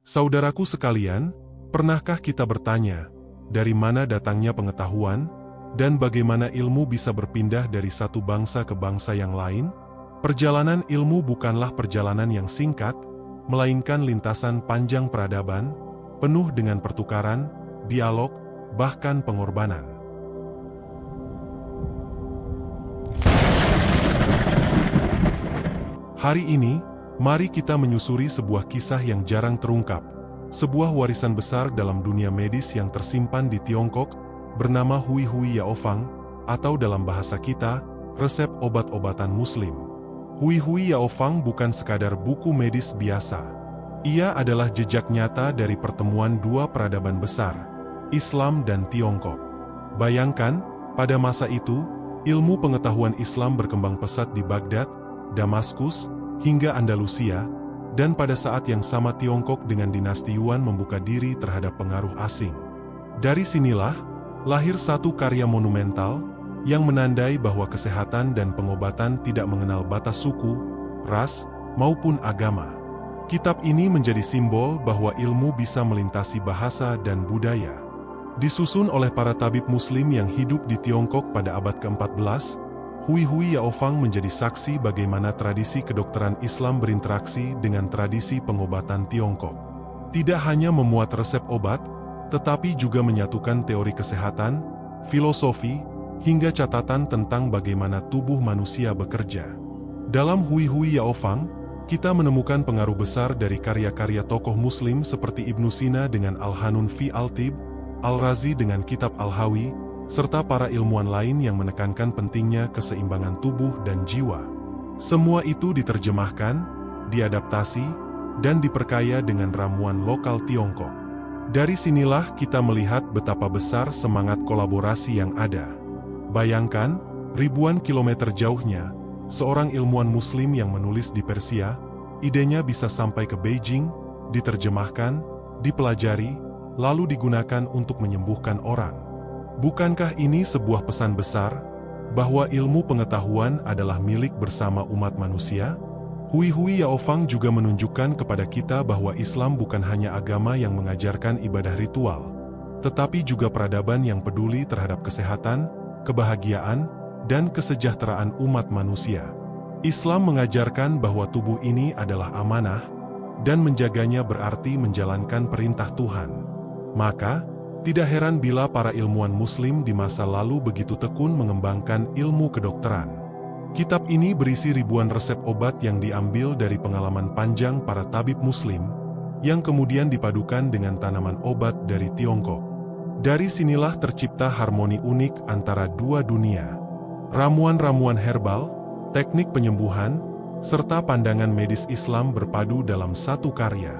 Saudaraku sekalian, pernahkah kita bertanya, dari mana datangnya pengetahuan, dan bagaimana ilmu bisa berpindah dari satu bangsa ke bangsa yang lain? Perjalanan ilmu bukanlah perjalanan yang singkat, melainkan lintasan panjang peradaban, penuh dengan pertukaran, dialog, bahkan pengorbanan. Hari ini, mari kita menyusuri sebuah kisah yang jarang terungkap, sebuah warisan besar dalam dunia medis yang tersimpan di Tiongkok, bernama Hui Hui Yaofang, atau dalam bahasa kita, resep obat-obatan Muslim. Hui Hui Yaofang bukan sekadar buku medis biasa. Ia adalah jejak nyata dari pertemuan dua peradaban besar, Islam dan Tiongkok. Bayangkan, pada masa itu, ilmu pengetahuan Islam berkembang pesat di Baghdad, Damaskus, hingga Andalusia, dan pada saat yang sama Tiongkok dengan dinasti Yuan membuka diri terhadap pengaruh asing. Dari sinilah, lahir satu karya monumental, yang menandai bahwa kesehatan dan pengobatan tidak mengenal batas suku, ras, maupun agama. Kitab ini menjadi simbol bahwa ilmu bisa melintasi bahasa dan budaya. Disusun oleh para tabib Muslim yang hidup di Tiongkok pada abad ke-14, Hui Hui Yaofang menjadi saksi bagaimana tradisi kedokteran Islam berinteraksi dengan tradisi pengobatan Tiongkok. Tidak hanya memuat resep obat, tetapi juga menyatukan teori kesehatan, filosofi, hingga catatan tentang bagaimana tubuh manusia bekerja. Dalam Hui Hui Yaofang, kita menemukan pengaruh besar dari karya-karya tokoh Muslim seperti Ibnu Sina dengan Al-Hanun fi Al-Tib, Al-Razi dengan kitab Al-Hawi, serta para ilmuwan lain yang menekankan pentingnya keseimbangan tubuh dan jiwa. Semua itu diterjemahkan, diadaptasi, dan diperkaya dengan ramuan lokal Tiongkok. Dari sinilah kita melihat betapa besar semangat kolaborasi yang ada. Bayangkan, ribuan kilometer jauhnya, seorang ilmuwan Muslim yang menulis di Persia, idenya bisa sampai ke Beijing, diterjemahkan, dipelajari, lalu digunakan untuk menyembuhkan orang. Bukankah ini sebuah pesan besar, bahwa ilmu pengetahuan adalah milik bersama umat manusia? Hui Hui Yaofang juga menunjukkan kepada kita bahwa Islam bukan hanya agama yang mengajarkan ibadah ritual, tetapi juga peradaban yang peduli terhadap kesehatan, kebahagiaan, dan kesejahteraan umat manusia. Islam mengajarkan bahwa tubuh ini adalah amanah, dan menjaganya berarti menjalankan perintah Tuhan. Maka, tidak heran bila para ilmuwan Muslim di masa lalu begitu tekun mengembangkan ilmu kedokteran. Kitab ini berisi ribuan resep obat yang diambil dari pengalaman panjang para tabib Muslim, yang kemudian dipadukan dengan tanaman obat dari Tiongkok. Dari sinilah tercipta harmoni unik antara dua dunia. Ramuan-ramuan herbal, teknik penyembuhan, serta pandangan medis Islam berpadu dalam satu karya.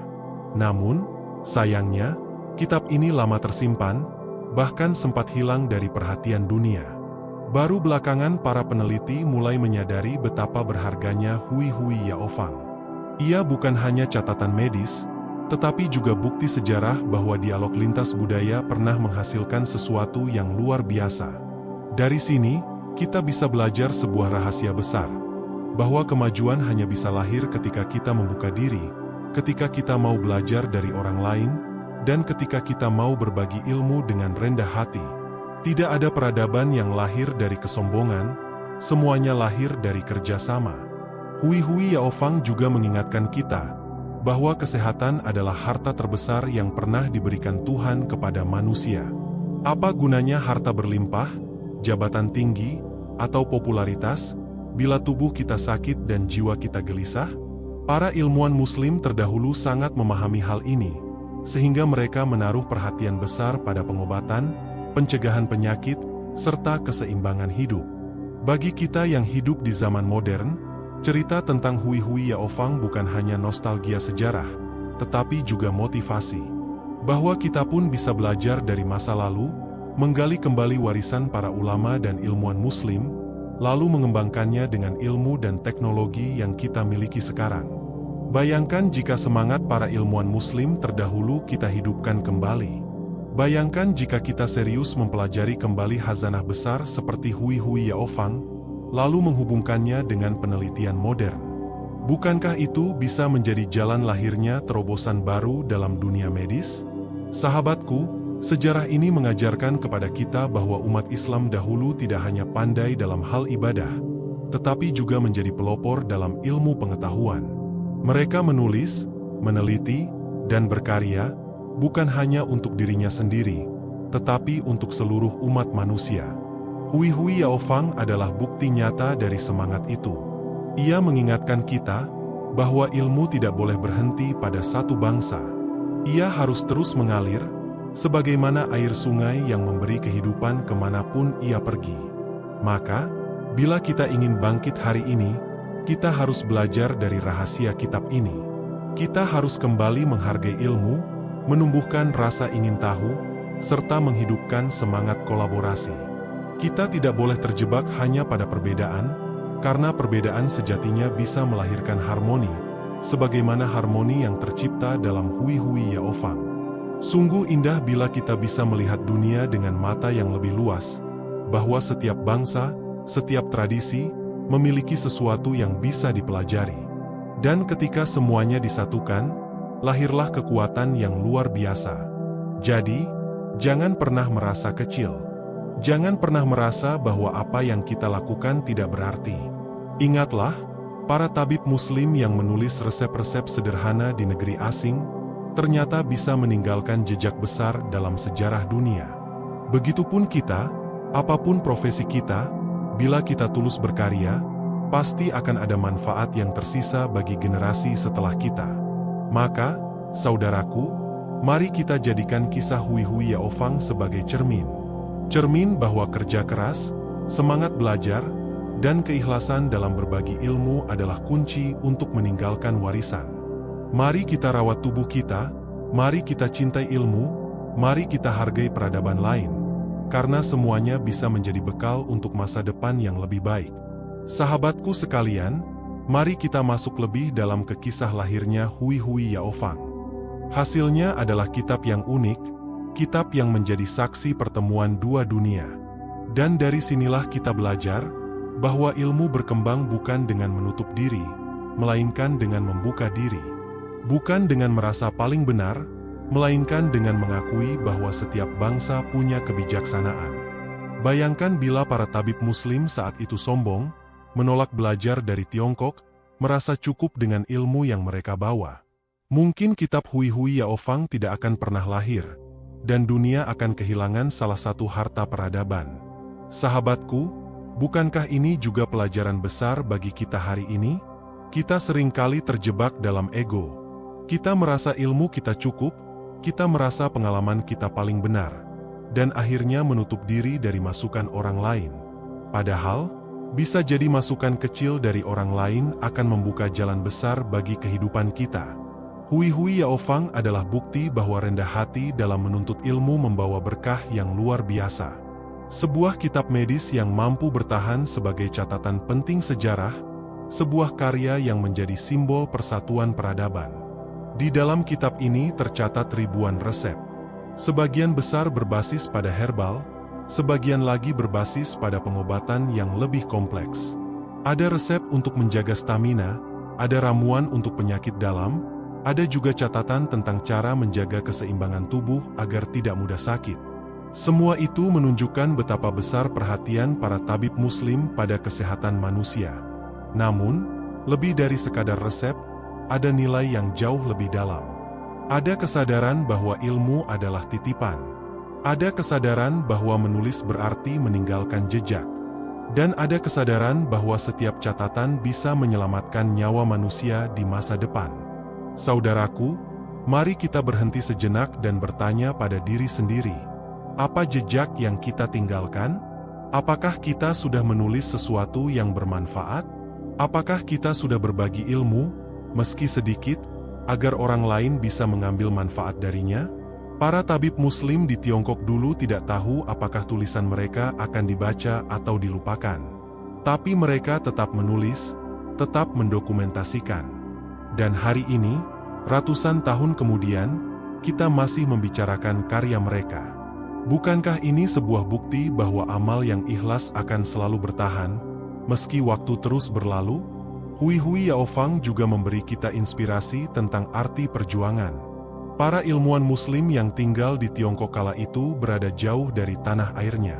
Namun, sayangnya, kitab ini lama tersimpan, bahkan sempat hilang dari perhatian dunia. Baru belakangan para peneliti mulai menyadari betapa berharganya Hui Hui Yaofang. Ia bukan hanya catatan medis, tetapi juga bukti sejarah bahwa dialog lintas budaya pernah menghasilkan sesuatu yang luar biasa. Dari sini, kita bisa belajar sebuah rahasia besar, bahwa kemajuan hanya bisa lahir ketika kita membuka diri, ketika kita mau belajar dari orang lain, dan ketika kita mau berbagi ilmu dengan rendah hati. Tidak ada peradaban yang lahir dari kesombongan, semuanya lahir dari kerjasama. Hui Hui Yaofang juga mengingatkan kita, bahwa kesehatan adalah harta terbesar yang pernah diberikan Tuhan kepada manusia. Apa gunanya harta berlimpah, jabatan tinggi, atau popularitas, bila tubuh kita sakit dan jiwa kita gelisah? Para ilmuwan Muslim terdahulu sangat memahami hal ini, sehingga mereka menaruh perhatian besar pada pengobatan, pencegahan penyakit, serta keseimbangan hidup. Bagi kita yang hidup di zaman modern, cerita tentang Hui Hui Yaofang bukan hanya nostalgia sejarah, tetapi juga motivasi. Bahwa kita pun bisa belajar dari masa lalu, menggali kembali warisan para ulama dan ilmuwan Muslim, lalu mengembangkannya dengan ilmu dan teknologi yang kita miliki sekarang. Bayangkan jika semangat para ilmuwan Muslim terdahulu kita hidupkan kembali. Bayangkan jika kita serius mempelajari kembali khazanah besar seperti Hui Hui Yaofang, lalu menghubungkannya dengan penelitian modern. Bukankah itu bisa menjadi jalan lahirnya terobosan baru dalam dunia medis? Sahabatku, sejarah ini mengajarkan kepada kita bahwa umat Islam dahulu tidak hanya pandai dalam hal ibadah, tetapi juga menjadi pelopor dalam ilmu pengetahuan. Mereka menulis, meneliti, dan berkarya, bukan hanya untuk dirinya sendiri, tetapi untuk seluruh umat manusia. Hui Hui Yaofang adalah bukti nyata dari semangat itu. Ia mengingatkan kita bahwa ilmu tidak boleh berhenti pada satu bangsa. Ia harus terus mengalir, sebagaimana air sungai yang memberi kehidupan kemanapun ia pergi. Maka, bila kita ingin bangkit hari ini, kita harus belajar dari rahasia kitab ini. Kita harus kembali menghargai ilmu, menumbuhkan rasa ingin tahu, serta menghidupkan semangat kolaborasi. Kita tidak boleh terjebak hanya pada perbedaan, karena perbedaan sejatinya bisa melahirkan harmoni, sebagaimana harmoni yang tercipta dalam Hui Hui Yaofang. Sungguh indah bila kita bisa melihat dunia dengan mata yang lebih luas, bahwa setiap bangsa, setiap tradisi, memiliki sesuatu yang bisa dipelajari. Dan ketika semuanya disatukan, lahirlah kekuatan yang luar biasa. Jadi, jangan pernah merasa kecil. Jangan pernah merasa bahwa apa yang kita lakukan tidak berarti. Ingatlah, para tabib muslim yang menulis resep-resep sederhana di negeri asing, ternyata bisa meninggalkan jejak besar dalam sejarah dunia. Begitupun kita, apapun profesi kita, bila kita tulus berkarya, pasti akan ada manfaat yang tersisa bagi generasi setelah kita. Maka, saudaraku, mari kita jadikan kisah Hui Hui Yaofang sebagai cermin. Cermin bahwa kerja keras, semangat belajar, dan keikhlasan dalam berbagi ilmu adalah kunci untuk meninggalkan warisan. Mari kita rawat tubuh kita, mari kita cintai ilmu, mari kita hargai peradaban lain, karena semuanya bisa menjadi bekal untuk masa depan yang lebih baik. Sahabatku sekalian, mari kita masuk lebih dalam ke kisah lahirnya Hui Hui Yaofang. Hasilnya adalah kitab yang unik, kitab yang menjadi saksi pertemuan dua dunia. Dan dari sinilah kita belajar bahwa ilmu berkembang bukan dengan menutup diri, melainkan dengan membuka diri. Bukan dengan merasa paling benar, melainkan dengan mengakui bahwa setiap bangsa punya kebijaksanaan. Bayangkan bila para tabib muslim saat itu sombong, menolak belajar dari Tiongkok, merasa cukup dengan ilmu yang mereka bawa. Mungkin kitab Hui Hui Yaofang tidak akan pernah lahir, dan dunia akan kehilangan salah satu harta peradaban. Sahabatku, bukankah ini juga pelajaran besar bagi kita hari ini? Kita seringkali terjebak dalam ego. Kita merasa ilmu kita cukup, kita merasa pengalaman kita paling benar, dan akhirnya menutup diri dari masukan orang lain. Padahal, bisa jadi masukan kecil dari orang lain akan membuka jalan besar bagi kehidupan kita. Hui Hui Yaofang adalah bukti bahwa rendah hati dalam menuntut ilmu membawa berkah yang luar biasa. Sebuah kitab medis yang mampu bertahan sebagai catatan penting sejarah, sebuah karya yang menjadi simbol persatuan peradaban. Di dalam kitab ini tercatat ribuan resep. Sebagian besar berbasis pada herbal, sebagian lagi berbasis pada pengobatan yang lebih kompleks. Ada resep untuk menjaga stamina, ada ramuan untuk penyakit dalam, ada juga catatan tentang cara menjaga keseimbangan tubuh agar tidak mudah sakit. Semua itu menunjukkan betapa besar perhatian para tabib muslim pada kesehatan manusia. Namun, lebih dari sekadar resep, ada nilai yang jauh lebih dalam. Ada kesadaran bahwa ilmu adalah titipan. Ada kesadaran bahwa menulis berarti meninggalkan jejak. Dan ada kesadaran bahwa setiap catatan bisa menyelamatkan nyawa manusia di masa depan. Saudaraku, mari kita berhenti sejenak dan bertanya pada diri sendiri. Apa jejak yang kita tinggalkan? Apakah kita sudah menulis sesuatu yang bermanfaat? Apakah kita sudah berbagi ilmu, meski sedikit, agar orang lain bisa mengambil manfaat darinya? Para tabib muslim di Tiongkok dulu tidak tahu apakah tulisan mereka akan dibaca atau dilupakan. Tapi mereka tetap menulis, tetap mendokumentasikan. Dan hari ini, ratusan tahun kemudian, kita masih membicarakan karya mereka. Bukankah ini sebuah bukti bahwa amal yang ikhlas akan selalu bertahan, meski waktu terus berlalu? Hui Hui Yaofang juga memberi kita inspirasi tentang arti perjuangan. Para ilmuwan Muslim yang tinggal di Tiongkok kala itu berada jauh dari tanah airnya.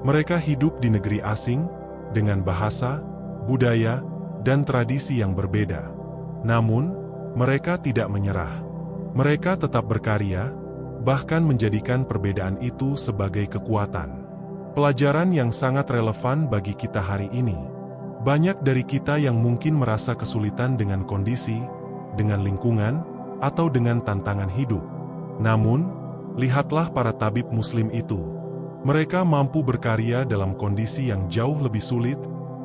Mereka hidup di negeri asing, dengan bahasa, budaya, dan tradisi yang berbeda. Namun, mereka tidak menyerah. Mereka tetap berkarya, bahkan menjadikan perbedaan itu sebagai kekuatan. Pelajaran yang sangat relevan bagi kita hari ini. Banyak dari kita yang mungkin merasa kesulitan dengan kondisi, dengan lingkungan, atau dengan tantangan hidup. Namun, lihatlah para tabib Muslim itu. Mereka mampu berkarya dalam kondisi yang jauh lebih sulit,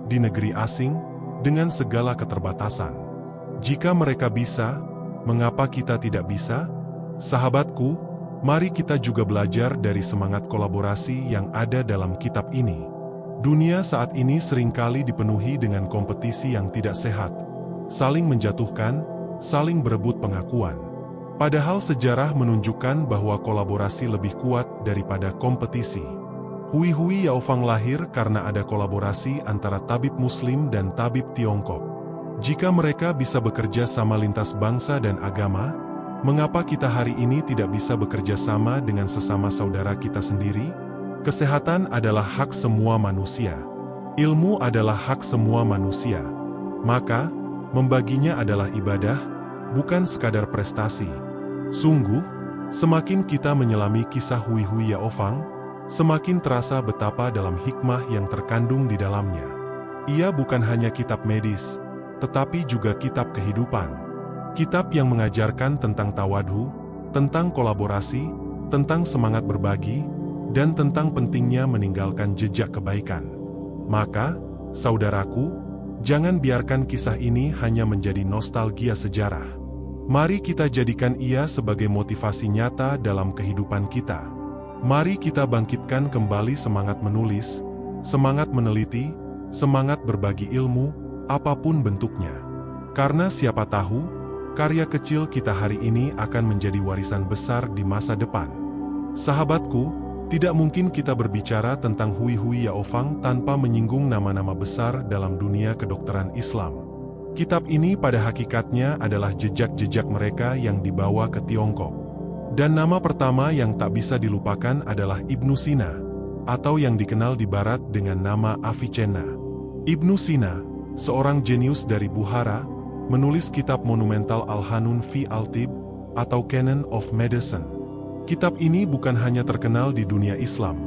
di negeri asing, dengan segala keterbatasan. Jika mereka bisa, mengapa kita tidak bisa? Sahabatku, mari kita juga belajar dari semangat kolaborasi yang ada dalam kitab ini. Dunia saat ini seringkali dipenuhi dengan kompetisi yang tidak sehat, saling menjatuhkan, saling berebut pengakuan. Padahal sejarah menunjukkan bahwa kolaborasi lebih kuat daripada kompetisi. Hui Hui Yaofang lahir karena ada kolaborasi antara tabib Muslim dan tabib Tiongkok. Jika mereka bisa bekerja sama lintas bangsa dan agama, mengapa kita hari ini tidak bisa bekerja sama dengan sesama saudara kita sendiri? Kesehatan adalah hak semua manusia. Ilmu adalah hak semua manusia. Maka, membaginya adalah ibadah, bukan sekadar prestasi. Sungguh, semakin kita menyelami kisah Hui Hui Yaofang, semakin terasa betapa dalam hikmah yang terkandung di dalamnya. Ia bukan hanya kitab medis, tetapi juga kitab kehidupan. Kitab yang mengajarkan tentang tawadhu, tentang kolaborasi, tentang semangat berbagi, dan tentang pentingnya meninggalkan jejak kebaikan. Maka, saudaraku, jangan biarkan kisah ini hanya menjadi nostalgia sejarah. Mari kita jadikan ia sebagai motivasi nyata dalam kehidupan kita. Mari kita bangkitkan kembali semangat menulis, semangat meneliti, semangat berbagi ilmu, apapun bentuknya. Karena siapa tahu, karya kecil kita hari ini akan menjadi warisan besar di masa depan. Sahabatku, tidak mungkin kita berbicara tentang Hui Hui Yaofang tanpa menyinggung nama-nama besar dalam dunia kedokteran Islam. Kitab ini pada hakikatnya adalah jejak-jejak mereka yang dibawa ke Tiongkok. Dan nama pertama yang tak bisa dilupakan adalah Ibnu Sina, atau yang dikenal di Barat dengan nama Avicenna. Ibnu Sina, seorang jenius dari Bukhara, menulis kitab monumental Al-Hanun fi Al-Tib, atau Canon of Medicine. Kitab ini bukan hanya terkenal di dunia Islam,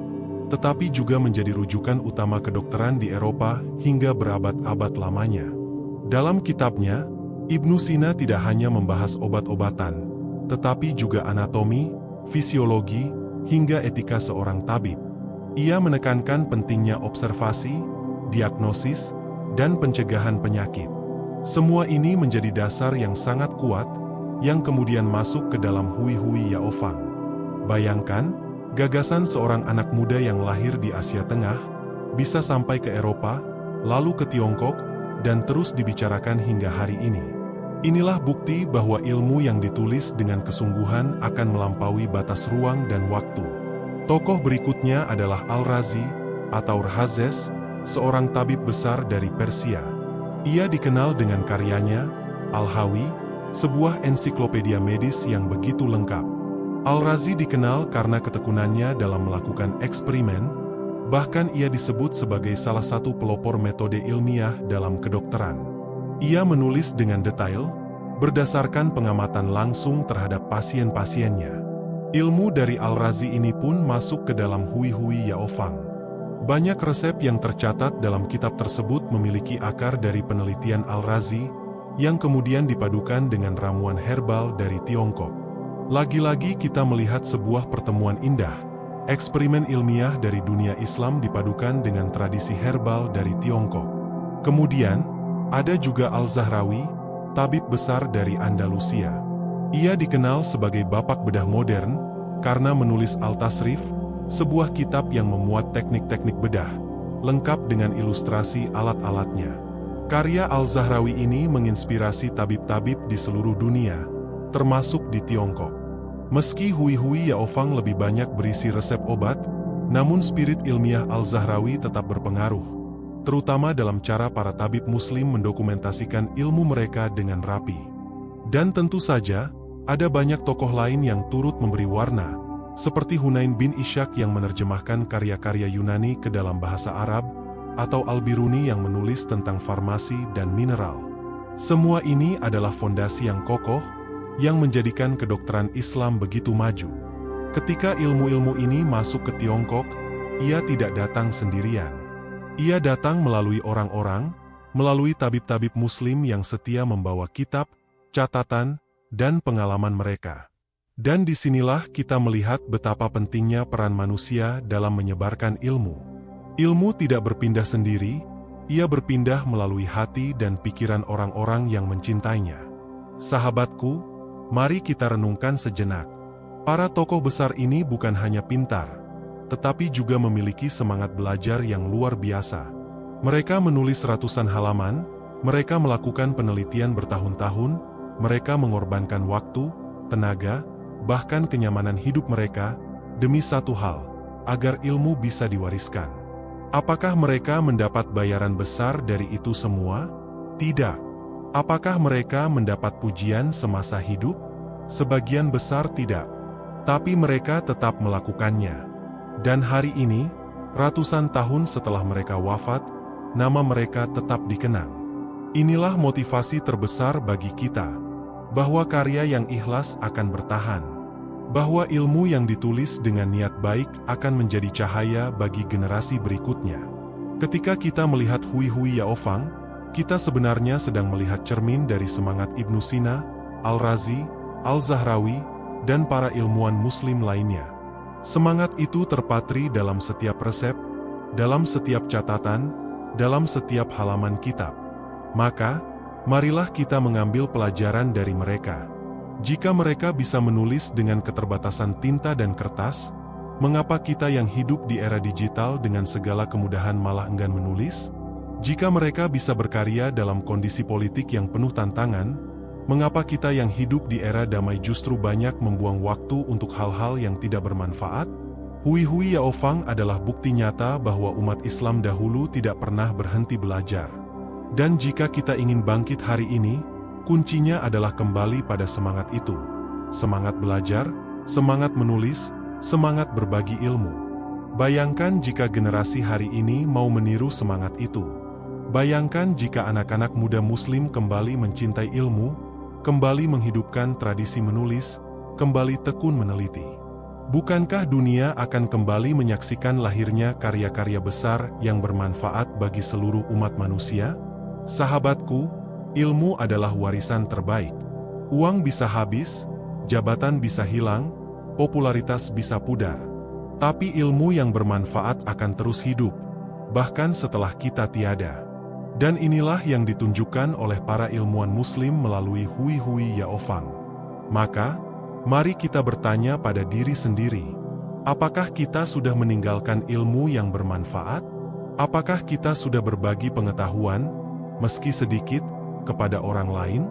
tetapi juga menjadi rujukan utama kedokteran di Eropa hingga berabad-abad lamanya. Dalam kitabnya, Ibnu Sina tidak hanya membahas obat-obatan, tetapi juga anatomi, fisiologi, hingga etika seorang tabib. Ia menekankan pentingnya observasi, diagnosis, dan pencegahan penyakit. Semua ini menjadi dasar yang sangat kuat, yang kemudian masuk ke dalam Hui Hui Yaofang. Bayangkan, gagasan seorang anak muda yang lahir di Asia Tengah, bisa sampai ke Eropa, lalu ke Tiongkok, dan terus dibicarakan hingga hari ini. Inilah bukti bahwa ilmu yang ditulis dengan kesungguhan akan melampaui batas ruang dan waktu. Tokoh berikutnya adalah Al-Razi, atau Rahazes, seorang tabib besar dari Persia. Ia dikenal dengan karyanya, Al-Hawi, sebuah ensiklopedia medis yang begitu lengkap. Al-Razi dikenal karena ketekunannya dalam melakukan eksperimen, bahkan ia disebut sebagai salah satu pelopor metode ilmiah dalam kedokteran. Ia menulis dengan detail, berdasarkan pengamatan langsung terhadap pasien-pasiennya. Ilmu dari Al-Razi ini pun masuk ke dalam Hui Hui Yaofang. Banyak resep yang tercatat dalam kitab tersebut memiliki akar dari penelitian Al-Razi, yang kemudian dipadukan dengan ramuan herbal dari Tiongkok. Lagi-lagi kita melihat sebuah pertemuan indah. Eksperimen ilmiah dari dunia Islam dipadukan dengan tradisi herbal dari Tiongkok. Kemudian, ada juga Al-Zahrawi, tabib besar dari Andalusia. Ia dikenal sebagai bapak bedah modern, karena menulis Al-Tasrif, sebuah kitab yang memuat teknik-teknik bedah, lengkap dengan ilustrasi alat-alatnya. Karya Al-Zahrawi ini menginspirasi tabib-tabib di seluruh dunia, termasuk di Tiongkok. Meski Hui Hui Yaofang lebih banyak berisi resep obat, namun spirit ilmiah Al-Zahrawi tetap berpengaruh. terutama dalam cara para tabib Muslim mendokumentasikan ilmu mereka dengan rapi. Dan tentu saja, ada banyak tokoh lain yang turut memberi warna, seperti Hunain bin Ishaq yang menerjemahkan karya-karya Yunani ke dalam bahasa Arab, atau Al-Biruni yang menulis tentang farmasi dan mineral. Semua ini adalah fondasi yang kokoh, yang menjadikan kedokteran Islam begitu maju. Ketika ilmu-ilmu ini masuk ke Tiongkok, ia tidak datang sendirian. Ia datang melalui orang-orang, melalui tabib-tabib Muslim yang setia membawa kitab, catatan, dan pengalaman mereka. Dan disinilah kita melihat betapa pentingnya peran manusia dalam menyebarkan ilmu. Ilmu tidak berpindah sendiri, ia berpindah melalui hati dan pikiran orang-orang yang mencintainya. Sahabatku, mari kita renungkan sejenak. Para tokoh besar ini bukan hanya pintar, tetapi juga memiliki semangat belajar yang luar biasa. Mereka menulis ratusan halaman, mereka melakukan penelitian bertahun-tahun, mereka mengorbankan waktu, tenaga, bahkan kenyamanan hidup mereka, demi satu hal, agar ilmu bisa diwariskan. Apakah mereka mendapat bayaran besar dari itu semua? Tidak. Apakah mereka mendapat pujian semasa hidup? Sebagian besar tidak. Tapi mereka tetap melakukannya. Dan hari ini, ratusan tahun setelah mereka wafat, nama mereka tetap dikenang. Inilah motivasi terbesar bagi kita, bahwa karya yang ikhlas akan bertahan, bahwa ilmu yang ditulis dengan niat baik akan menjadi cahaya bagi generasi berikutnya. Ketika kita melihat Hui Hui Yaofang, kita sebenarnya sedang melihat cermin dari semangat Ibnu Sina, Al-Razi, Al-Zahrawi, dan para ilmuwan Muslim lainnya. Semangat itu terpatri dalam setiap resep, dalam setiap catatan, dalam setiap halaman kitab. Maka, marilah kita mengambil pelajaran dari mereka. Jika mereka bisa menulis dengan keterbatasan tinta dan kertas, mengapa kita yang hidup di era digital dengan segala kemudahan malah enggan menulis? Jika mereka bisa berkarya dalam kondisi politik yang penuh tantangan, mengapa kita yang hidup di era damai justru banyak membuang waktu untuk hal-hal yang tidak bermanfaat? Hui Hui Yaofang adalah bukti nyata bahwa umat Islam dahulu tidak pernah berhenti belajar. Dan jika kita ingin bangkit hari ini, kuncinya adalah kembali pada semangat itu. Semangat belajar, semangat menulis, semangat berbagi ilmu. Bayangkan jika generasi hari ini mau meniru semangat itu. Bayangkan jika anak-anak muda Muslim kembali mencintai ilmu, kembali menghidupkan tradisi menulis, kembali tekun meneliti. Bukankah dunia akan kembali menyaksikan lahirnya karya-karya besar yang bermanfaat bagi seluruh umat manusia? Sahabatku, ilmu adalah warisan terbaik. Uang bisa habis, jabatan bisa hilang, popularitas bisa pudar. Tapi ilmu yang bermanfaat akan terus hidup, bahkan setelah kita tiada. Dan inilah yang ditunjukkan oleh para ilmuwan Muslim melalui Hui Hui Yaofang. Maka, mari kita bertanya pada diri sendiri, apakah kita sudah meninggalkan ilmu yang bermanfaat? Apakah kita sudah berbagi pengetahuan, meski sedikit, kepada orang lain?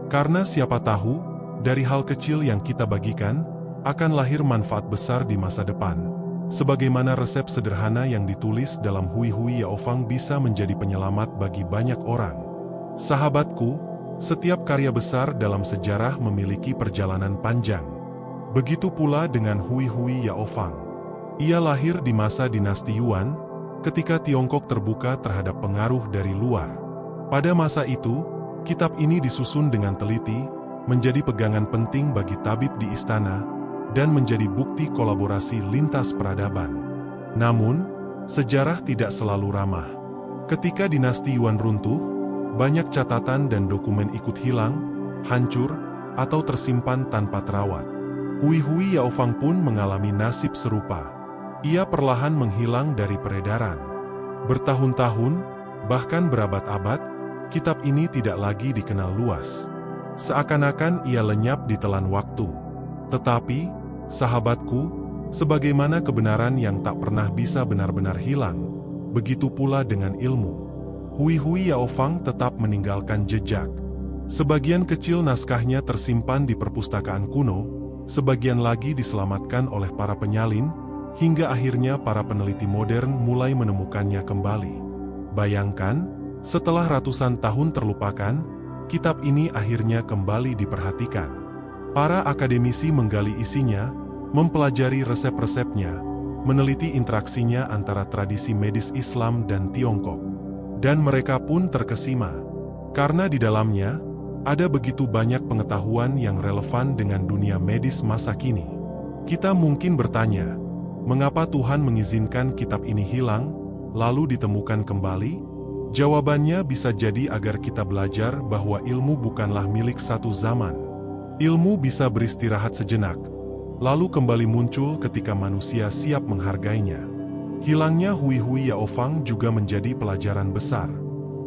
Karena siapa tahu, dari hal kecil yang kita bagikan, akan lahir manfaat besar di masa depan. Sebagaimana resep sederhana yang ditulis dalam Hui Hui Yaofang bisa menjadi penyelamat bagi banyak orang. Sahabatku, setiap karya besar dalam sejarah memiliki perjalanan panjang. Begitu pula dengan Hui Hui Yaofang. Ia lahir di masa dinasti Yuan, ketika Tiongkok terbuka terhadap pengaruh dari luar. Pada masa itu, kitab ini disusun dengan teliti, menjadi pegangan penting bagi tabib di istana, dan menjadi bukti kolaborasi lintas peradaban. Namun, sejarah tidak selalu ramah. Ketika dinasti Yuan runtuh, banyak catatan dan dokumen ikut hilang, hancur, atau tersimpan tanpa terawat. Hui Hui Yaofang pun mengalami nasib serupa. Ia perlahan menghilang dari peredaran. Bertahun-tahun, bahkan berabad-abad, kitab ini tidak lagi dikenal luas. Seakan-akan ia lenyap di telan waktu. Tetapi, sahabatku, sebagaimana kebenaran yang tak pernah bisa benar-benar hilang, begitu pula dengan ilmu. Hui Hui Yaofang tetap meninggalkan jejak. Sebagian kecil naskahnya tersimpan di perpustakaan kuno, sebagian lagi diselamatkan oleh para penyalin, hingga akhirnya para peneliti modern mulai menemukannya kembali. Bayangkan, setelah ratusan tahun terlupakan, kitab ini akhirnya kembali diperhatikan. Para akademisi menggali isinya, mempelajari resep-resepnya, meneliti interaksinya antara tradisi medis Islam dan Tiongkok. Dan mereka pun terkesima, karena di dalamnya ada begitu banyak pengetahuan yang relevan dengan dunia medis masa kini. Kita mungkin bertanya, mengapa Tuhan mengizinkan kitab ini hilang, lalu ditemukan kembali? Jawabannya bisa jadi agar kita belajar bahwa ilmu bukanlah milik satu zaman. Ilmu bisa beristirahat sejenak, lalu kembali muncul ketika manusia siap menghargainya. Hilangnya Hui-Hui Yao Fang juga menjadi pelajaran besar.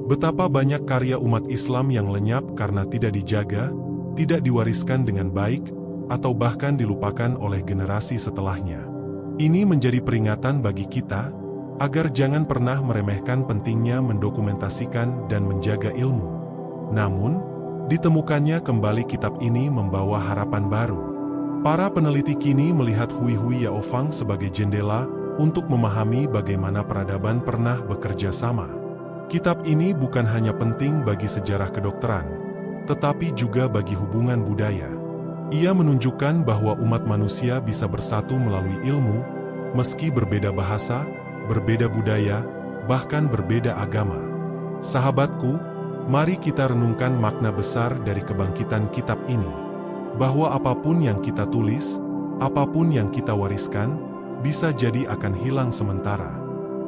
Betapa banyak karya umat Islam yang lenyap karena tidak dijaga, tidak diwariskan dengan baik, atau bahkan dilupakan oleh generasi setelahnya. Ini menjadi peringatan bagi kita, agar jangan pernah meremehkan pentingnya mendokumentasikan dan menjaga ilmu. Namun, ditemukannya kembali kitab ini membawa harapan baru. Para peneliti kini melihat Hui-Hui Yao Fang sebagai jendela untuk memahami bagaimana peradaban pernah bekerja sama. Kitab ini bukan hanya penting bagi sejarah kedokteran, tetapi juga bagi hubungan budaya. Ia menunjukkan bahwa umat manusia bisa bersatu melalui ilmu, meski berbeda bahasa, berbeda budaya, bahkan berbeda agama. Sahabatku, mari kita renungkan makna besar dari kebangkitan kitab ini. Bahwa apapun yang kita tulis, apapun yang kita wariskan, bisa jadi akan hilang sementara.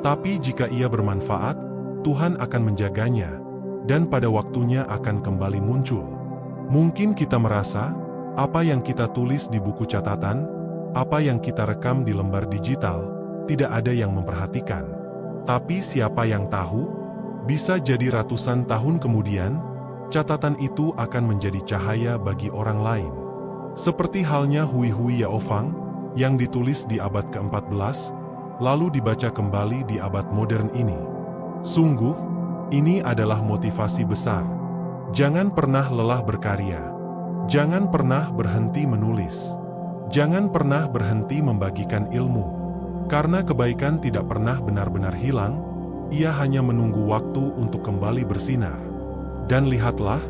Tapi jika ia bermanfaat, Tuhan akan menjaganya, dan pada waktunya akan kembali muncul. Mungkin kita merasa, apa yang kita tulis di buku catatan, apa yang kita rekam di lembar digital, tidak ada yang memperhatikan. Tapi siapa yang tahu, bisa jadi ratusan tahun kemudian, catatan itu akan menjadi cahaya bagi orang lain. Seperti halnya Hui-Hui Yao Fang, yang ditulis di abad ke-14, lalu dibaca kembali di abad modern ini. Sungguh, ini adalah motivasi besar. Jangan pernah lelah berkarya. Jangan pernah berhenti menulis. Jangan pernah berhenti membagikan ilmu. Karena kebaikan tidak pernah benar-benar hilang, ia hanya menunggu waktu untuk kembali bersinar. Dan lihatlah,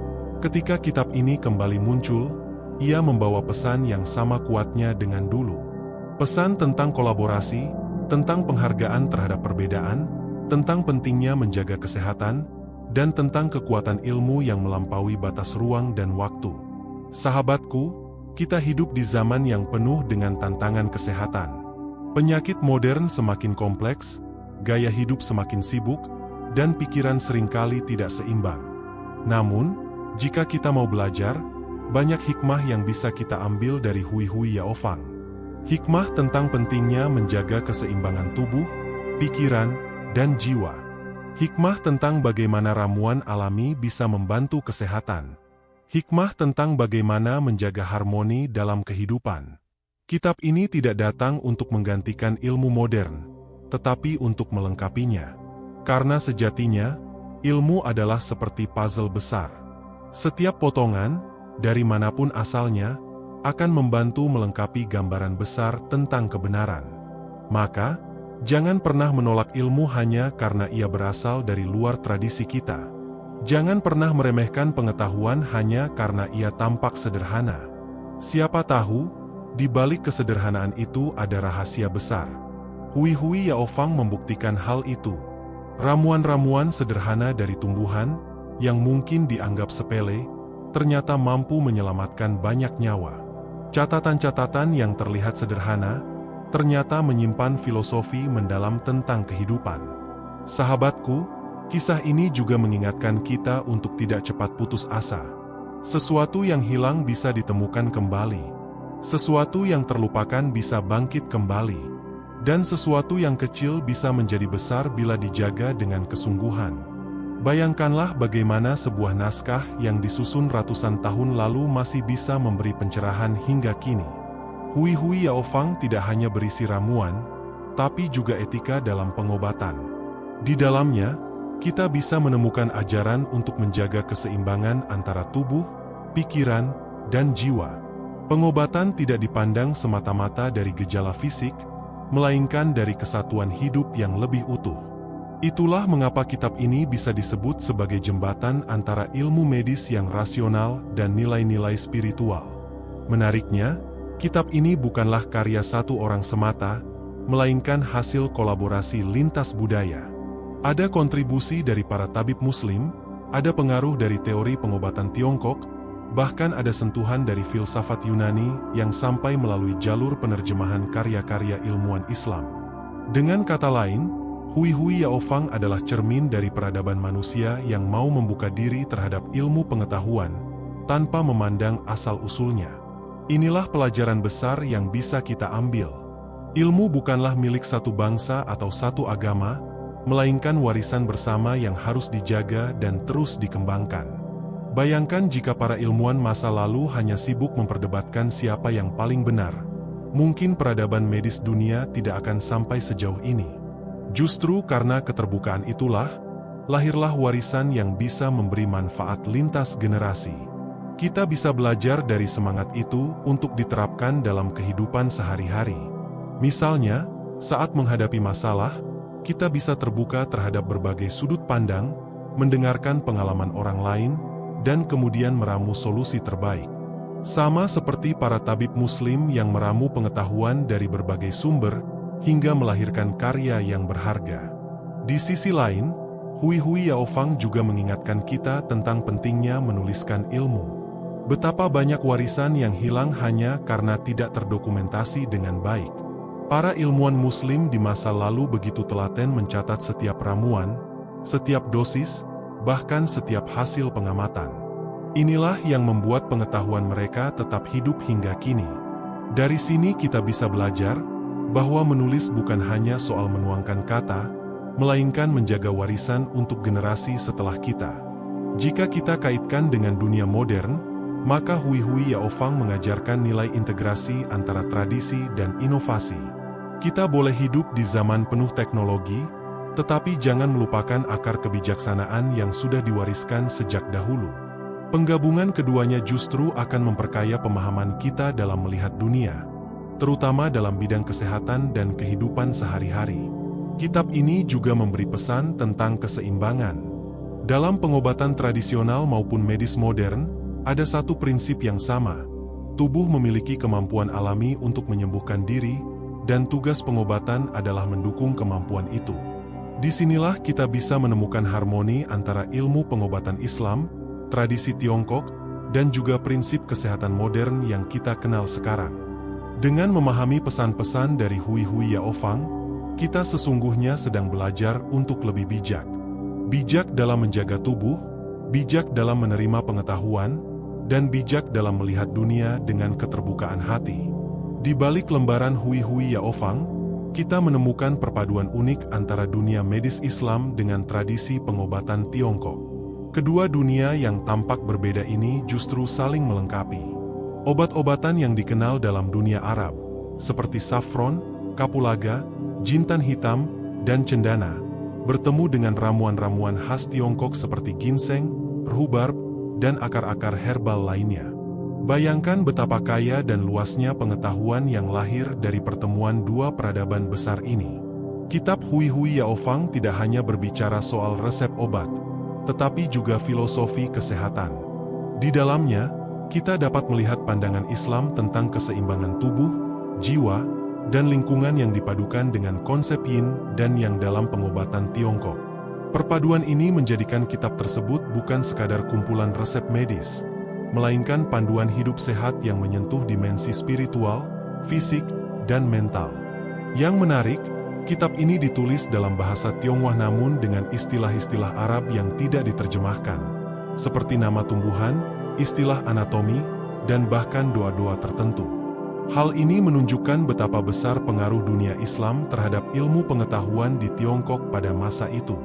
ketika kitab ini kembali muncul, ia membawa pesan yang sama kuatnya dengan dulu. Pesan tentang kolaborasi, tentang penghargaan terhadap perbedaan, tentang pentingnya menjaga kesehatan, dan tentang kekuatan ilmu yang melampaui batas ruang dan waktu. Sahabatku, kita hidup di zaman yang penuh dengan tantangan kesehatan. Penyakit modern semakin kompleks, gaya hidup semakin sibuk, dan pikiran seringkali tidak seimbang. Namun, jika kita mau belajar, banyak hikmah yang bisa kita ambil dari Hui-Hui Yao Fang. Hikmah tentang pentingnya menjaga keseimbangan tubuh, pikiran, dan jiwa. Hikmah tentang bagaimana ramuan alami bisa membantu kesehatan. Hikmah tentang bagaimana menjaga harmoni dalam kehidupan. Kitab ini tidak datang untuk menggantikan ilmu modern, tetapi untuk melengkapinya. Karena sejatinya, ilmu adalah seperti puzzle besar. Setiap potongan, dari manapun asalnya, akan membantu melengkapi gambaran besar tentang kebenaran. Maka, jangan pernah menolak ilmu hanya karena ia berasal dari luar tradisi kita. Jangan pernah meremehkan pengetahuan hanya karena ia tampak sederhana. Siapa tahu, di balik kesederhanaan itu ada rahasia besar. Hui-Hui Yao Fang membuktikan hal itu. Ramuan-ramuan sederhana dari tumbuhan, yang mungkin dianggap sepele, ternyata mampu menyelamatkan banyak nyawa. Catatan-catatan yang terlihat sederhana, ternyata menyimpan filosofi mendalam tentang kehidupan. Sahabatku, kisah ini juga mengingatkan kita untuk tidak cepat putus asa. Sesuatu yang hilang bisa ditemukan kembali. Sesuatu yang terlupakan bisa bangkit kembali, dan sesuatu yang kecil bisa menjadi besar bila dijaga dengan kesungguhan. Bayangkanlah bagaimana sebuah naskah yang disusun ratusan tahun lalu masih bisa memberi pencerahan hingga kini. Hui-Hui Yao Fang tidak hanya berisi ramuan, tapi juga etika dalam pengobatan. Di dalamnya, kita bisa menemukan ajaran untuk menjaga keseimbangan antara tubuh, pikiran, dan jiwa. Pengobatan tidak dipandang semata-mata dari gejala fisik, melainkan dari kesatuan hidup yang lebih utuh. Itulah mengapa kitab ini bisa disebut sebagai jembatan antara ilmu medis yang rasional dan nilai-nilai spiritual. Menariknya, kitab ini bukanlah karya satu orang semata, melainkan hasil kolaborasi lintas budaya. Ada kontribusi dari para tabib Muslim, ada pengaruh dari teori pengobatan Tiongkok, bahkan ada sentuhan dari filsafat Yunani yang sampai melalui jalur penerjemahan karya-karya ilmuwan Islam. Dengan kata lain, Hui Hui Yaofang adalah cermin dari peradaban manusia yang mau membuka diri terhadap ilmu pengetahuan, tanpa memandang asal-usulnya. Inilah pelajaran besar yang bisa kita ambil. Ilmu bukanlah milik satu bangsa atau satu agama, melainkan warisan bersama yang harus dijaga dan terus dikembangkan. Bayangkan jika para ilmuwan masa lalu hanya sibuk memperdebatkan siapa yang paling benar, mungkin peradaban medis dunia tidak akan sampai sejauh ini. Justru karena keterbukaan itulah, lahirlah warisan yang bisa memberi manfaat lintas generasi. Kita bisa belajar dari semangat itu untuk diterapkan dalam kehidupan sehari-hari. Misalnya, saat menghadapi masalah, kita bisa terbuka terhadap berbagai sudut pandang, mendengarkan pengalaman orang lain, dan kemudian meramu solusi terbaik. Sama seperti para tabib Muslim yang meramu pengetahuan dari berbagai sumber, hingga melahirkan karya yang berharga. Di sisi lain, Hui Hui Yaofang juga mengingatkan kita tentang pentingnya menuliskan ilmu. Betapa banyak warisan yang hilang hanya karena tidak terdokumentasi dengan baik. Para ilmuwan Muslim di masa lalu begitu telaten mencatat setiap ramuan, setiap dosis, bahkan setiap hasil pengamatan. Inilah yang membuat pengetahuan mereka tetap hidup hingga kini. Dari sini kita bisa belajar bahwa menulis bukan hanya soal menuangkan kata, melainkan menjaga warisan untuk generasi setelah kita. Jika kita kaitkan dengan dunia modern, maka Hui Hui Yaofang mengajarkan nilai integrasi antara tradisi dan inovasi. Kita boleh hidup di zaman penuh teknologi, tetapi jangan melupakan akar kebijaksanaan yang sudah diwariskan sejak dahulu. Penggabungan keduanya justru akan memperkaya pemahaman kita dalam melihat dunia, terutama dalam bidang kesehatan dan kehidupan sehari-hari. Kitab ini juga memberi pesan tentang keseimbangan. Dalam pengobatan tradisional maupun medis modern, ada satu prinsip yang sama. Tubuh memiliki kemampuan alami untuk menyembuhkan diri, dan tugas pengobatan adalah mendukung kemampuan itu. Disinilah kita bisa menemukan harmoni antara ilmu pengobatan Islam, tradisi Tiongkok, dan juga prinsip kesehatan modern yang kita kenal sekarang. Dengan memahami pesan-pesan dari Hui Hui Yaofang, kita sesungguhnya sedang belajar untuk lebih bijak. Bijak dalam menjaga tubuh, bijak dalam menerima pengetahuan, dan bijak dalam melihat dunia dengan keterbukaan hati. Di balik lembaran Hui Hui Yaofang, kita menemukan perpaduan unik antara dunia medis Islam dengan tradisi pengobatan Tiongkok. Kedua dunia yang tampak berbeda ini justru saling melengkapi. Obat-obatan yang dikenal dalam dunia Arab, seperti saffron, kapulaga, jintan hitam, dan cendana, bertemu dengan ramuan-ramuan khas Tiongkok seperti ginseng, rhubarb, dan akar-akar herbal lainnya. Bayangkan betapa kaya dan luasnya pengetahuan yang lahir dari pertemuan dua peradaban besar ini. Kitab Hui Hui Yaofang tidak hanya berbicara soal resep obat, tetapi juga filosofi kesehatan. Di dalamnya, kita dapat melihat pandangan Islam tentang keseimbangan tubuh, jiwa, dan lingkungan yang dipadukan dengan konsep yin dan yang dalam pengobatan Tiongkok. Perpaduan ini menjadikan kitab tersebut bukan sekadar kumpulan resep medis, melainkan panduan hidup sehat yang menyentuh dimensi spiritual, fisik, dan mental. Yang menarik, kitab ini ditulis dalam bahasa Tionghoa namun dengan istilah-istilah Arab yang tidak diterjemahkan, seperti nama tumbuhan, istilah anatomi, dan bahkan doa-doa tertentu. Hal ini menunjukkan betapa besar pengaruh dunia Islam terhadap ilmu pengetahuan di Tiongkok pada masa itu.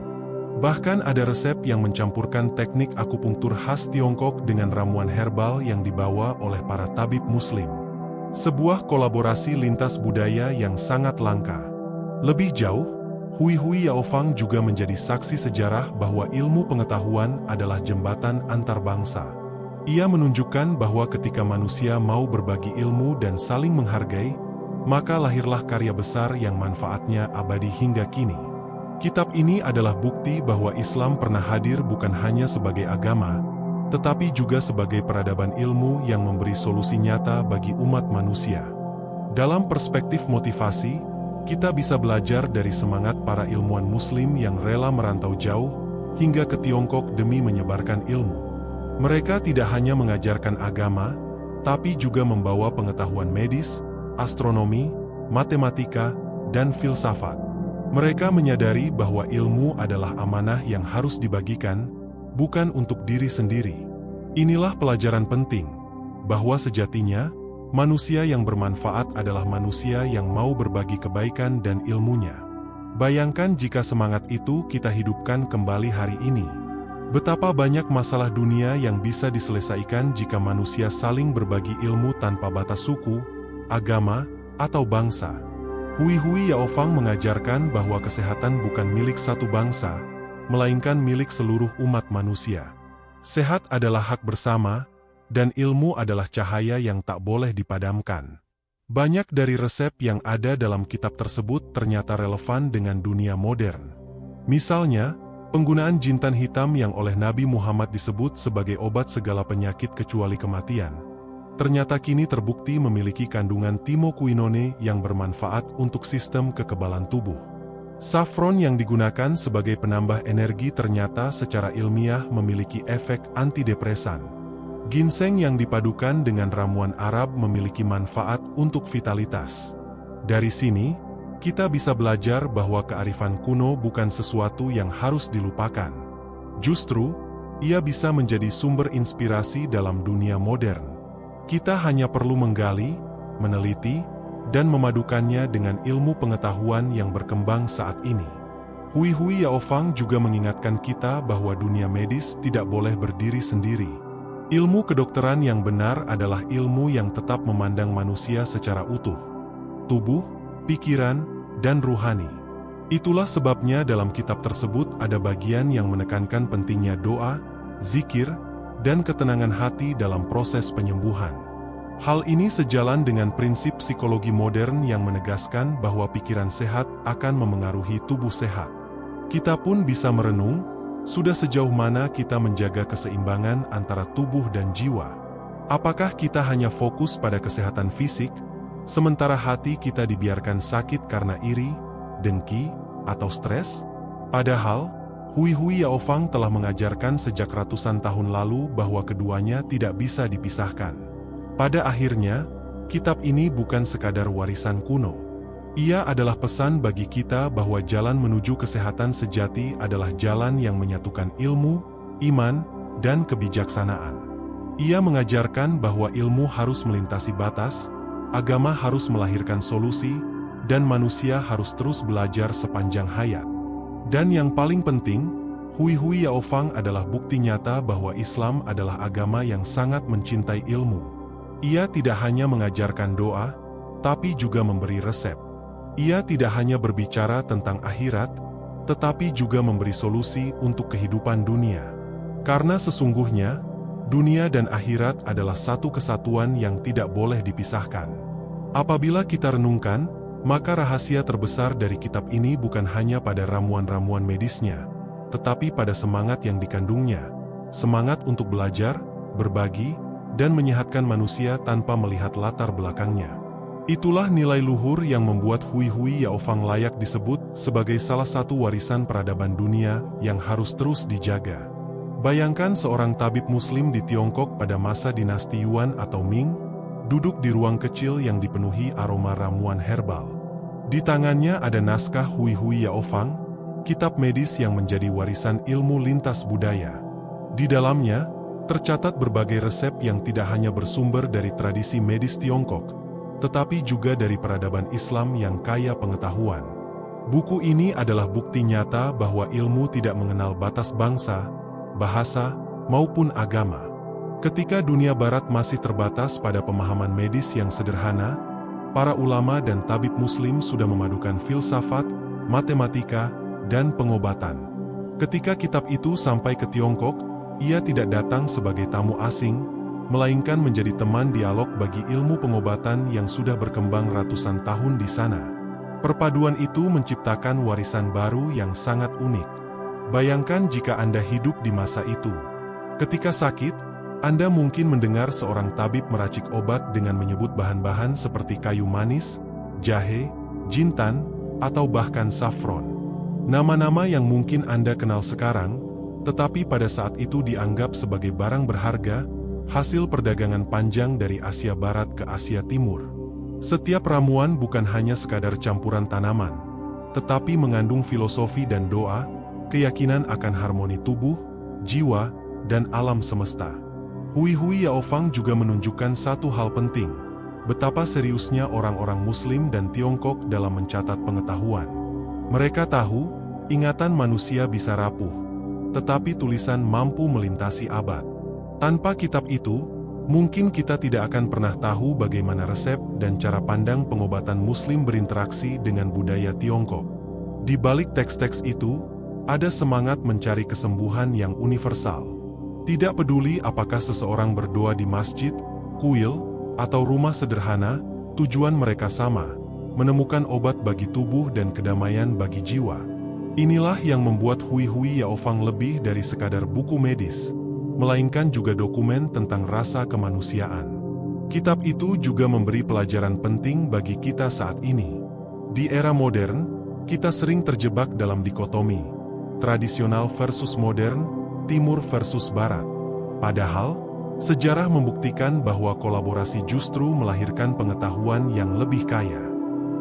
Bahkan ada resep yang mencampurkan teknik akupunktur khas Tiongkok dengan ramuan herbal yang dibawa oleh para tabib Muslim. Sebuah kolaborasi lintas budaya yang sangat langka. Lebih jauh, Hui Hui Yaofang juga menjadi saksi sejarah bahwa ilmu pengetahuan adalah jembatan antar bangsa. Ia menunjukkan bahwa ketika manusia mau berbagi ilmu dan saling menghargai, maka lahirlah karya besar yang manfaatnya abadi hingga kini. Kitab ini adalah bukti bahwa Islam pernah hadir bukan hanya sebagai agama, tetapi juga sebagai peradaban ilmu yang memberi solusi nyata bagi umat manusia. Dalam perspektif motivasi, kita bisa belajar dari semangat para ilmuwan Muslim yang rela merantau jauh hingga ke Tiongkok demi menyebarkan ilmu. Mereka tidak hanya mengajarkan agama, tapi juga membawa pengetahuan medis, astronomi, matematika, dan filsafat. Mereka menyadari bahwa ilmu adalah amanah yang harus dibagikan, bukan untuk diri sendiri. Inilah pelajaran penting, bahwa sejatinya, manusia yang bermanfaat adalah manusia yang mau berbagi kebaikan dan ilmunya. Bayangkan jika semangat itu kita hidupkan kembali hari ini. Betapa banyak masalah dunia yang bisa diselesaikan jika manusia saling berbagi ilmu tanpa batas suku, agama, atau bangsa. Hui Hui Yaofang mengajarkan bahwa kesehatan bukan milik satu bangsa, melainkan milik seluruh umat manusia. Sehat adalah hak bersama, dan ilmu adalah cahaya yang tak boleh dipadamkan. Banyak dari resep yang ada dalam kitab tersebut ternyata relevan dengan dunia modern. Misalnya, penggunaan jintan hitam yang oleh Nabi Muhammad disebut sebagai obat segala penyakit kecuali kematian. Ternyata kini terbukti memiliki kandungan timoquinone yang bermanfaat untuk sistem kekebalan tubuh. Saffron yang digunakan sebagai penambah energi ternyata secara ilmiah memiliki efek antidepresan. Ginseng yang dipadukan dengan ramuan Arab memiliki manfaat untuk vitalitas. Dari sini, kita bisa belajar bahwa kearifan kuno bukan sesuatu yang harus dilupakan. Justru, ia bisa menjadi sumber inspirasi dalam dunia modern. Kita hanya perlu menggali, meneliti, dan memadukannya dengan ilmu pengetahuan yang berkembang saat ini. Hui Hui Yaofang juga mengingatkan kita bahwa dunia medis tidak boleh berdiri sendiri. Ilmu kedokteran yang benar adalah ilmu yang tetap memandang manusia secara utuh. Tubuh, pikiran, dan ruhani. Itulah sebabnya dalam kitab tersebut ada bagian yang menekankan pentingnya doa, zikir, dan ketenangan hati dalam proses penyembuhan. Hal ini sejalan dengan prinsip psikologi modern yang menegaskan bahwa pikiran sehat akan memengaruhi tubuh sehat. Kita pun bisa merenung, sudah sejauh mana kita menjaga keseimbangan antara tubuh dan jiwa. Apakah kita hanya fokus pada kesehatan fisik, sementara hati kita dibiarkan sakit karena iri, dengki, atau stres? Padahal, Hui Hui Yaofang telah mengajarkan sejak ratusan tahun lalu bahwa keduanya tidak bisa dipisahkan. Pada akhirnya, kitab ini bukan sekadar warisan kuno. Ia adalah pesan bagi kita bahwa jalan menuju kesehatan sejati adalah jalan yang menyatukan ilmu, iman, dan kebijaksanaan. Ia mengajarkan bahwa ilmu harus melintasi batas, agama harus melahirkan solusi, dan manusia harus terus belajar sepanjang hayat. Dan yang paling penting, Hui Hui Yaofang adalah bukti nyata bahwa Islam adalah agama yang sangat mencintai ilmu. Ia tidak hanya mengajarkan doa, tapi juga memberi resep. Ia tidak hanya berbicara tentang akhirat, tetapi juga memberi solusi untuk kehidupan dunia. Karena sesungguhnya, dunia dan akhirat adalah satu kesatuan yang tidak boleh dipisahkan. Apabila kita renungkan, maka rahasia terbesar dari kitab ini bukan hanya pada ramuan-ramuan medisnya, tetapi pada semangat yang dikandungnya. Semangat untuk belajar, berbagi, dan menyehatkan manusia tanpa melihat latar belakangnya. Itulah nilai luhur yang membuat Hui Hui Yaofang layak disebut sebagai salah satu warisan peradaban dunia yang harus terus dijaga. Bayangkan seorang tabib muslim di Tiongkok pada masa dinasti Yuan atau Ming, duduk di ruang kecil yang dipenuhi aroma ramuan herbal. Di tangannya ada naskah Hui Hui Yaofang, kitab medis yang menjadi warisan ilmu lintas budaya. Di dalamnya, tercatat berbagai resep yang tidak hanya bersumber dari tradisi medis Tiongkok, tetapi juga dari peradaban Islam yang kaya pengetahuan. Buku ini adalah bukti nyata bahwa ilmu tidak mengenal batas bangsa, bahasa, maupun agama. Ketika dunia barat masih terbatas pada pemahaman medis yang sederhana, para ulama dan tabib muslim sudah memadukan filsafat, matematika, dan pengobatan. Ketika kitab itu sampai ke Tiongkok, ia tidak datang sebagai tamu asing, melainkan menjadi teman dialog bagi ilmu pengobatan yang sudah berkembang ratusan tahun di sana. Perpaduan itu menciptakan warisan baru yang sangat unik. Bayangkan jika Anda hidup di masa itu. Ketika sakit, Anda mungkin mendengar seorang tabib meracik obat dengan menyebut bahan-bahan seperti kayu manis, jahe, jintan, atau bahkan saffron. Nama-nama yang mungkin Anda kenal sekarang, tetapi pada saat itu dianggap sebagai barang berharga, hasil perdagangan panjang dari Asia Barat ke Asia Timur. Setiap ramuan bukan hanya sekadar campuran tanaman, tetapi mengandung filosofi dan doa, keyakinan akan harmoni tubuh, jiwa, dan alam semesta. Hui Hui Yaofang juga menunjukkan satu hal penting, betapa seriusnya orang-orang Muslim dan Tiongkok dalam mencatat pengetahuan. Mereka tahu, ingatan manusia bisa rapuh, tetapi tulisan mampu melintasi abad. Tanpa kitab itu, mungkin kita tidak akan pernah tahu bagaimana resep dan cara pandang pengobatan Muslim berinteraksi dengan budaya Tiongkok. Di balik teks-teks itu, ada semangat mencari kesembuhan yang universal. Tidak peduli apakah seseorang berdoa di masjid, kuil, atau rumah sederhana, tujuan mereka sama, menemukan obat bagi tubuh dan kedamaian bagi jiwa. Inilah yang membuat Hui Hui Yaofang lebih dari sekadar buku medis, melainkan juga dokumen tentang rasa kemanusiaan. Kitab itu juga memberi pelajaran penting bagi kita saat ini. Di era modern, kita sering terjebak dalam dikotomi, tradisional versus modern, timur versus barat. Padahal, sejarah membuktikan bahwa kolaborasi justru melahirkan pengetahuan yang lebih kaya.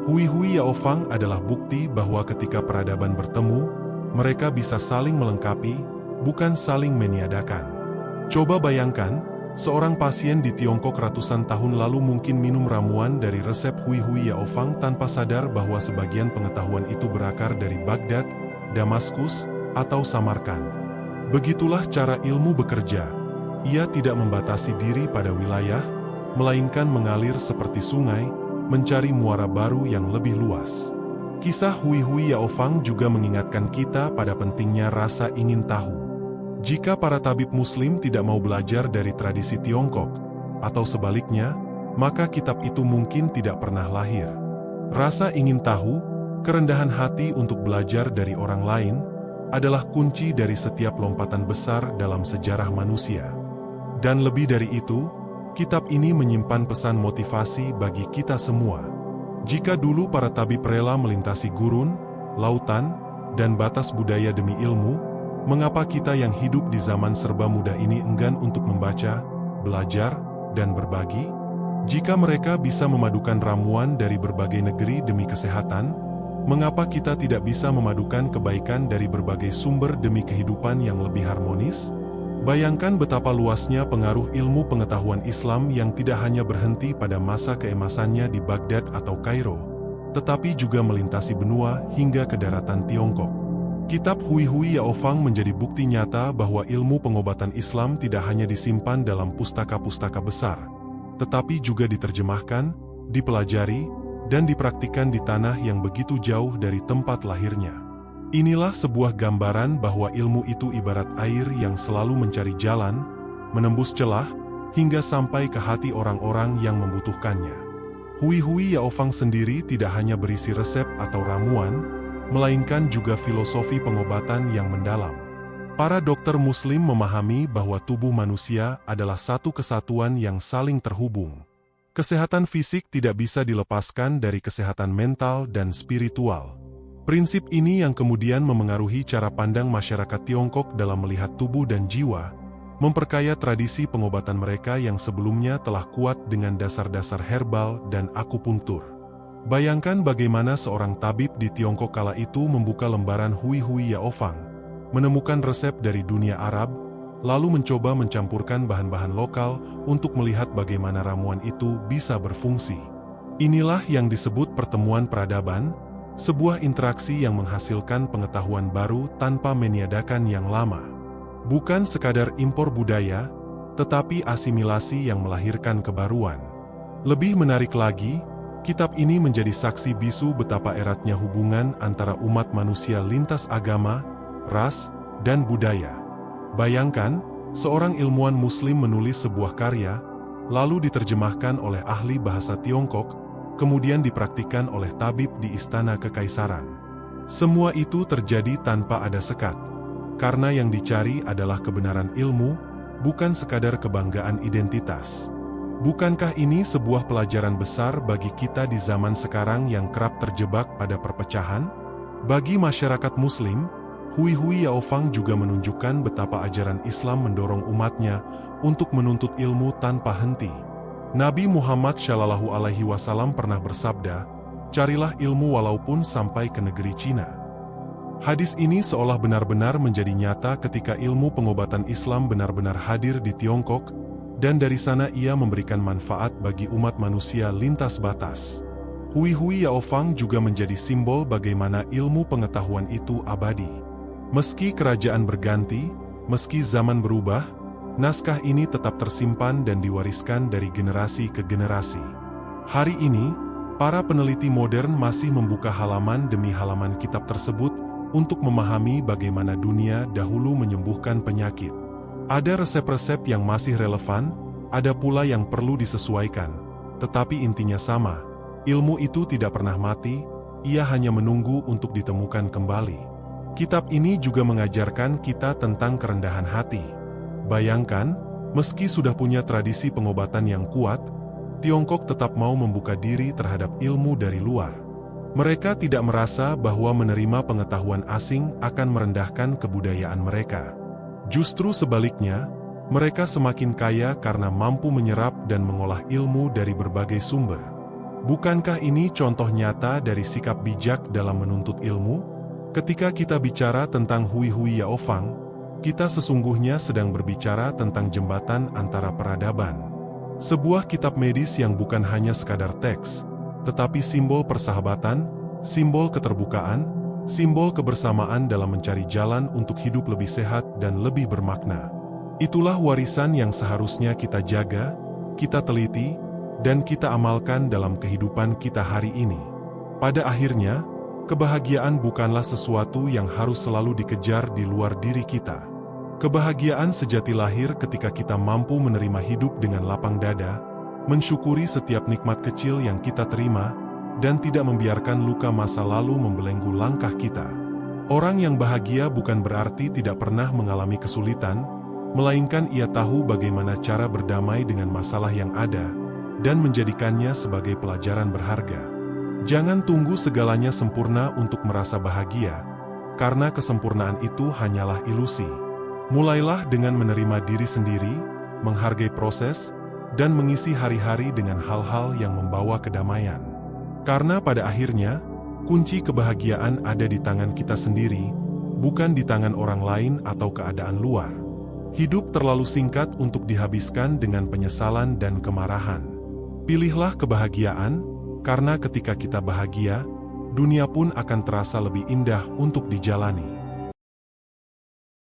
Hui Hui Yaofang adalah bukti bahwa ketika peradaban bertemu, mereka bisa saling melengkapi, bukan saling meniadakan. Coba bayangkan, seorang pasien di Tiongkok ratusan tahun lalu mungkin minum ramuan dari resep Hui Hui Yaofang tanpa sadar bahwa sebagian pengetahuan itu berakar dari Baghdad, Damaskus, atau Samarkand. Begitulah cara ilmu bekerja. Ia tidak membatasi diri pada wilayah, melainkan mengalir seperti sungai, mencari muara baru yang lebih luas. Kisah Hui Hui Yaofang juga mengingatkan kita pada pentingnya rasa ingin tahu. Jika para tabib Muslim tidak mau belajar dari tradisi Tiongkok, atau sebaliknya, maka kitab itu mungkin tidak pernah lahir. Rasa ingin tahu, kerendahan hati untuk belajar dari orang lain, adalah kunci dari setiap lompatan besar dalam sejarah manusia. Dan lebih dari itu, kitab ini menyimpan pesan motivasi bagi kita semua. Jika dulu para tabib rela melintasi gurun, lautan, dan batas budaya demi ilmu, mengapa kita yang hidup di zaman serba mudah ini enggan untuk membaca, belajar, dan berbagi? Jika mereka bisa memadukan ramuan dari berbagai negeri demi kesehatan, mengapa kita tidak bisa memadukan kebaikan dari berbagai sumber demi kehidupan yang lebih harmonis? Bayangkan betapa luasnya pengaruh ilmu pengetahuan Islam yang tidak hanya berhenti pada masa keemasannya di Baghdad atau Kairo, tetapi juga melintasi benua hingga ke daratan Tiongkok. Kitab Hui Hui Yaofang menjadi bukti nyata bahwa ilmu pengobatan Islam tidak hanya disimpan dalam pustaka-pustaka besar, tetapi juga diterjemahkan, dipelajari, dan dipraktikkan di tanah yang begitu jauh dari tempat lahirnya. Inilah sebuah gambaran bahwa ilmu itu ibarat air yang selalu mencari jalan, menembus celah, hingga sampai ke hati orang-orang yang membutuhkannya. Hui Hui Yaofang sendiri tidak hanya berisi resep atau ramuan, melainkan juga filosofi pengobatan yang mendalam. Para dokter Muslim memahami bahwa tubuh manusia adalah satu kesatuan yang saling terhubung. Kesehatan fisik tidak bisa dilepaskan dari kesehatan mental dan spiritual. Prinsip ini yang kemudian memengaruhi cara pandang masyarakat Tiongkok dalam melihat tubuh dan jiwa, memperkaya tradisi pengobatan mereka yang sebelumnya telah kuat dengan dasar-dasar herbal dan akupunktur. Bayangkan bagaimana seorang tabib di Tiongkok kala itu membuka lembaran Hui Hui Yaofang, menemukan resep dari dunia Arab, lalu mencoba mencampurkan bahan-bahan lokal untuk melihat bagaimana ramuan itu bisa berfungsi. Inilah yang disebut pertemuan peradaban, sebuah interaksi yang menghasilkan pengetahuan baru tanpa meniadakan yang lama. Bukan sekadar impor budaya, tetapi asimilasi yang melahirkan kebaruan. Lebih menarik lagi, kitab ini menjadi saksi bisu betapa eratnya hubungan antara umat manusia lintas agama, ras, dan budaya. Bayangkan, seorang ilmuwan Muslim menulis sebuah karya, lalu diterjemahkan oleh ahli bahasa Tiongkok, kemudian dipraktikkan oleh tabib di istana kekaisaran. Semua itu terjadi tanpa ada sekat, karena yang dicari adalah kebenaran ilmu, bukan sekadar kebanggaan identitas. Bukankah ini sebuah pelajaran besar bagi kita di zaman sekarang yang kerap terjebak pada perpecahan? Bagi masyarakat Muslim, Hui Hui Yaofang juga menunjukkan betapa ajaran Islam mendorong umatnya untuk menuntut ilmu tanpa henti. Nabi Muhammad SAW pernah bersabda, "Carilah ilmu walaupun sampai ke negeri Cina." Hadis ini seolah benar-benar menjadi nyata ketika ilmu pengobatan Islam benar-benar hadir di Tiongkok, dan dari sana ia memberikan manfaat bagi umat manusia lintas batas. Hui Hui Yaofang juga menjadi simbol bagaimana ilmu pengetahuan itu abadi. Meski kerajaan berganti, meski zaman berubah, naskah ini tetap tersimpan dan diwariskan dari generasi ke generasi. Hari ini, para peneliti modern masih membuka halaman demi halaman kitab tersebut untuk memahami bagaimana dunia dahulu menyembuhkan penyakit. Ada resep-resep yang masih relevan, ada pula yang perlu disesuaikan. Tetapi intinya sama, ilmu itu tidak pernah mati, ia hanya menunggu untuk ditemukan kembali. Kitab ini juga mengajarkan kita tentang kerendahan hati. Bayangkan, meski sudah punya tradisi pengobatan yang kuat, Tiongkok tetap mau membuka diri terhadap ilmu dari luar. Mereka tidak merasa bahwa menerima pengetahuan asing akan merendahkan kebudayaan mereka. Justru sebaliknya, mereka semakin kaya karena mampu menyerap dan mengolah ilmu dari berbagai sumber. Bukankah ini contoh nyata dari sikap bijak dalam menuntut ilmu? Ketika kita bicara tentang Hui Hui Yaofang, kita sesungguhnya sedang berbicara tentang jembatan antara peradaban. Sebuah kitab medis yang bukan hanya sekadar teks, tetapi simbol persahabatan, simbol keterbukaan, simbol kebersamaan dalam mencari jalan untuk hidup lebih sehat dan lebih bermakna. Itulah warisan yang seharusnya kita jaga, kita teliti, dan kita amalkan dalam kehidupan kita hari ini. Pada akhirnya, kebahagiaan bukanlah sesuatu yang harus selalu dikejar di luar diri kita. Kebahagiaan sejati lahir ketika kita mampu menerima hidup dengan lapang dada, mensyukuri setiap nikmat kecil yang kita terima, dan tidak membiarkan luka masa lalu membelenggu langkah kita. Orang yang bahagia bukan berarti tidak pernah mengalami kesulitan, melainkan ia tahu bagaimana cara berdamai dengan masalah yang ada, dan menjadikannya sebagai pelajaran berharga. Jangan tunggu segalanya sempurna untuk merasa bahagia, karena kesempurnaan itu hanyalah ilusi. Mulailah dengan menerima diri sendiri, menghargai proses, dan mengisi hari-hari dengan hal-hal yang membawa kedamaian. Karena pada akhirnya, kunci kebahagiaan ada di tangan kita sendiri, bukan di tangan orang lain atau keadaan luar. Hidup terlalu singkat untuk dihabiskan dengan penyesalan dan kemarahan. Pilihlah kebahagiaan, karena ketika kita bahagia, dunia pun akan terasa lebih indah untuk dijalani.